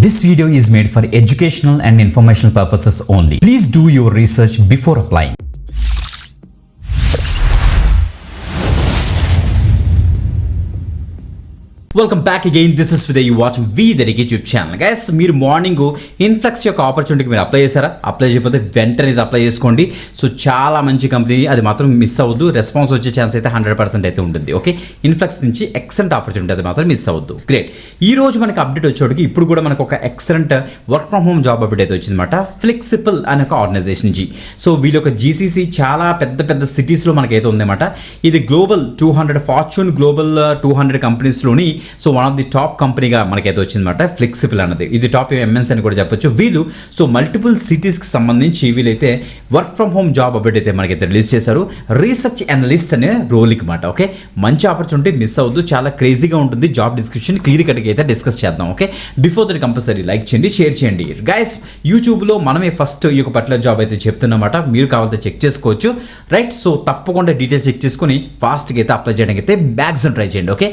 This video is made for educational and informational purposes only. Please do your research before applying. Welcome back again. This is Vidya, you watching వి దరికి YouTube channel. Guys, మీరు morning influx యొక్క ఆపర్చునిటీకి మీరు apply చేశారా? Apply చేయకపోతే వెంటనే ఇది అప్లై చేసుకోండి. సో చాలా మంచి కంపెనీ, అది మాత్రం మిస్ అవ్వద్దు. రెస్పాన్స్ వచ్చే ఛాన్స్ అయితే 100% అయితే ఉంటుంది. ఓకే, ఇన్ఫ్లక్స్ నుంచి ఎక్సలెంట్ ఆపర్చునిటీ, అది మాత్రం మిస్ అవ్వద్దు. గ్రేట్. ఈ రోజు మనకి అప్డేట్ వచ్చేటికి ఇప్పుడు కూడా మనకు ఒక excellent work from home job update అయితే వచ్చిందన్నమాట, ఫ్లెక్సిబుల్ అనే ఒక ఆర్గనైజేషన్ నుంచి. సో వీళ్ళ ఒక జీసీసీ చాలా పెద్ద పెద్ద సిటీస్లో మనకైతే ఉందన్నమాట. ఇది గ్లోబల్ 200 ఫార్చ్యూన్ గ్లోబల్ 200 కంపెనీస్లోని so one of the top కంపెనీగా మనకైతే వచ్చిందన్నమాట ఫ్లెక్సిబుల్ అన్నది. ఇది టాప్ ఎంఎన్స్ అని కూడా చెప్పొచ్చు. వీళ్ళు సో మల్టిపుల్ సిటీస్కి సంబంధించి వీళ్ళైతే work from home job update అయితే మనకైతే రిలీజ్ చేశారు. రీసెర్చ్ అనలిస్ట్ అనే రోల్కి మాట. ఓకే, మంచి ఆపర్చునిటీ, మిస్ అవ్వద్దు. చాలా క్రేజీగా ఉంటుంది. జాబ్ డిస్క్రిప్షన్ క్లియర్ కట్గా అయితే డిస్కస్ చేద్దాం. Okay, before that compulsory like చేయండి, షేర్ చేయండి. గైస్, యూట్యూబ్లో మనమే ఫస్ట్ ఈ యొక్క పర్టికులర్ జాబ్ అయితే చెప్తున్నమాట. మీరు కావాలంటే చెక్ చేసుకోవచ్చు. రైట్, సో తప్పకుండా డీటెయిల్స్ చెక్ చేసుకుని ఫాస్ట్గా అయితే అప్లై చేయడానికి అయితే మ్యాక్సిమం ట్రై చేయండి. ఓకే,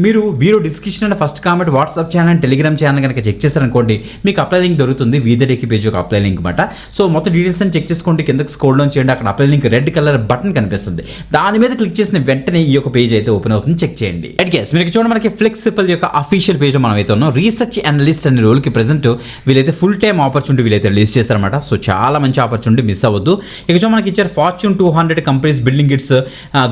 మీరు video description and first comment WhatsApp channel and Telegram channel కనుక చెక్ చేశారనుకోండి, మీకు అప్లై లింక్ దొరుకుతుంది. వీదరికి పేజ్ ఒక అప్లై లింక్ మాట. సో మొత్తం డీటెయిల్స్ అని చెక్ చేసుకోండి. కిందకి స్క్రోల్ డౌన్ చేయండి, అక్కడ apply link red colour button కనిపిస్తుంది. దాని మీద క్లిక్ చేసిన వెంటనే ఈ యొక్క పేజ్ అయితే ఓపెన్ అవుతుంది. చెక్ చేయండి. రైట్ గైస్, మీరు చూడండి, మనకి ఫ్లెక్సిబుల్ యొక్క అఫీషియల్ పేజ్ మనం అయితే ఉన్నాం. రీసెర్చ్ అనలిస్ట్ అనే రోల్కి ప్రెసెంట్ వీళ్ళైతే ఫుల్ టైమ్ ఆపర్చునిటీ వీళ్ళైతే రిలీజ్ చేస్తారన్నమాట. సో చాలా మంచి ఆపర్చునిటీ, మిస్ అవ్వద్దు. ఇక చూడండి, మనకి ఇచ్చారు fortune 200 companies building it's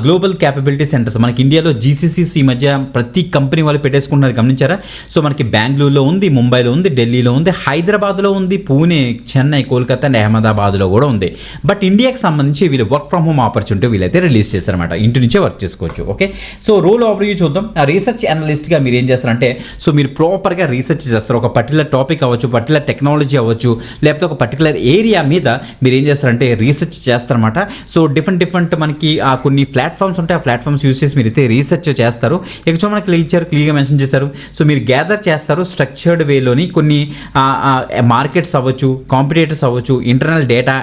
global capability centres. మనకి ఇండియాలో జీసీసీస్ ఈ మధ్య ప్రతి కంపెనీ వాళ్ళు పెట్టేసుకుంటున్నారు, గమనించారా? సో మనకి బెంగళూరులో ఉంది, ముంబైలో ఉంది, ఢిల్లీలో ఉంది, హైదరాబాద్లో ఉంది, పూణే, చెన్నై, కోల్కతా అండ్ అహ్మదాబాద్లో కూడా ఉంది. బట్ ఇండియాకి సంబంధించి వీళ్ళు వర్క్ ఫ్రమ్ హోమ్ ఆపర్చునిటీ వీళ్ళైతే రిలీజ్ చేశారన్నమాట. ఇంటి నుంచే వర్క్ చేసుకోవచ్చు. Okay, so role over view చూద్దాం. ఆ రీసెర్చ్ అనలిస్ట్గా మీరు ఏం చేస్తారంటే, సో మీరు ప్రాపర్గా రీసెర్చ్ చేస్తారు. ఒక పర్టికులర్ టాపిక్ అవ్వచ్చు, పర్టికులర్ టెక్నాలజీ అవ్వచ్చు, లేకపోతే ఒక పర్టికులర్ ఏరియా మీద మీరు ఏం చేస్తారంటే రీసెర్చ్ చేస్తారన్నమాట. సో డిఫరెంట్ మనకి కొన్ని ప్లాట్ఫామ్స్ ఉంటాయి. ఆ ప్లాట్ఫామ్స్ యూస్ చేసి మీరు అయితే రీసెర్చ్ చేస్తారు. ఇక చూడండి, మనకి ఇచ్చారు, క్లియర్గా మెన్షన్ చేశారు. సో మీరు గ్యాదర్ చేస్తారు స్ట్రక్చర్డ్ వేలోని కొన్ని మార్కెట్స్ అవ్వచ్చు, కాంపిటేటర్స్ అవ్వచ్చు, ఇంటర్నల్ డేటా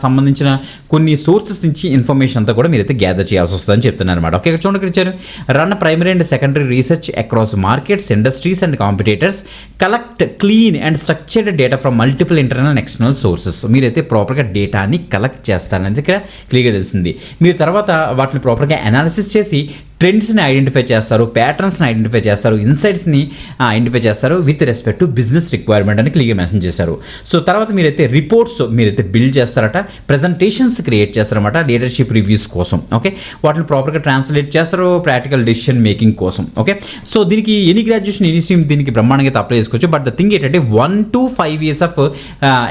సంబంధించిన కొన్ని సోర్సెస్ నుంచి ఇన్ఫర్మేషన్ అంతా కూడా మీరైతే గ్యాదర్ చేయాల్సి వస్తుందని చెప్తున్నారు అనమాట. ఓకే, చూడండి, ఇక్కడ ఇచ్చారు run primary and secondary research across markets, industries and competitors, collect clean and structured data from multiple internal and external sources. మీరైతే ప్రాపర్గా డేటాని కలెక్ట్ చేస్తారని ఇక్కడ క్లియర్గా తెలిసింది. మీరు తర్వాత వాటిని ప్రాపర్గా అనాలిసిస్ చేసి ట్రెండ్స్ని ఐడెంటిఫై చేస్తారు, ప్యాటర్న్స్ని ఐడెంటిఫై చేస్తారు, ఇన్సైట్స్ని ఐడెంటిఫై చేస్తారు with respect to business requirement అని క్లియర్గా మెన్షన్ చేశారు. సో తర్వాత మీరైతే రిపోర్ట్స్ మీరైతే బిల్డ్ చేస్తారట, ప్రజెంటేషన్స్ క్రియేట్ చేస్తారన్నమాట లీడర్షిప్ రివ్యూస్ కోసం. ఓకే, వాటిని ప్రాపర్గా ట్రాన్స్లేట్ చేస్తారు ప్రాక్టికల్ డెసిషన్ మేకింగ్ కోసం. ఓకే, సో దీనికి ఎనీ గ్రాడ్యుయేషన్, ఎనీ స్ట్రీమ్ దీనికి బ్రహ్మాండంగా అయితే అప్లై చేసుకోవచ్చు. బట్ ద థింగ్ ఏంటంటే 1 to 5 years ఆఫ్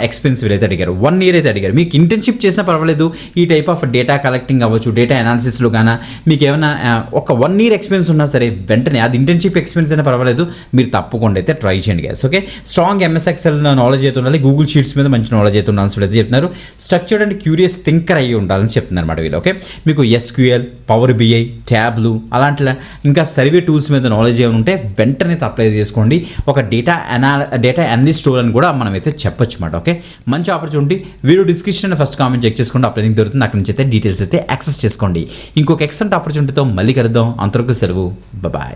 ఎక్స్పీరియన్స్ వీళ్ళైతే అడిగారు. 1 year అయితే అడిగారు. మీకు ఇంటర్న్షిప్ చేసినా పర్వాలేదు. ఈ టైప్ ఆఫ్ డేటా కలెక్టింగ్ అవ్వచ్చు, డేటా అనాలిసిస్లో కానీ మీకు ఏమైనా ఒక 1 year ఎక్స్పీరియన్స్ ఉన్నా సరే వెంటనే, అది ఇంటర్న్షిప్ ఎక్స్పీరియన్స్ అయినా పర్వాలేదు, మీరు తప్పకుండా అయితే ట్రై చేయండి guys. Okay, strong MS Excel knowledge అయితే ఉండాలి, గూగుల్ షీట్స్ మీద మంచి నాలెడ్జ్ అయితే ఉండాలని అయితే చెప్తున్నారు. స్ట్రక్చర్డ్ అండ్ క్యూరియస్ థింకర్ అయ్యి ఉండాలని చెప్తున్నారు అనమాట వీళ్ళు. ఓకే, మీకు ఎస్క్యూఎల్, పవర్ బిఐ, ట్యాబ్లు అలాంటి ఇంకా సర్వే టూల్స్ మీద నాలెడ్జ్ ఏమైనా ఉంటే వెంటనే అప్లై చేసుకోండి. ఒక డేటా అనలిస్ట్ రోల్ అని కూడా మనం అయితే చెప్పొచ్చు అన్నమాట. ఓకే, మంచి opportunity. Video description first comment check చేసుకోండి, అప్లై లింక్ దొరుకుతుంది. అక్కడ నుంచి అయితే డీటెయిల్స్ అయితే యాక్సెస్ చేసుకోండి. ఇంకొక ఎక్సలెంట్ ఆపర్చునిటీతో మళ్ళీ కలుద్దాం. అంతవరకు సెలవు, బాయ్.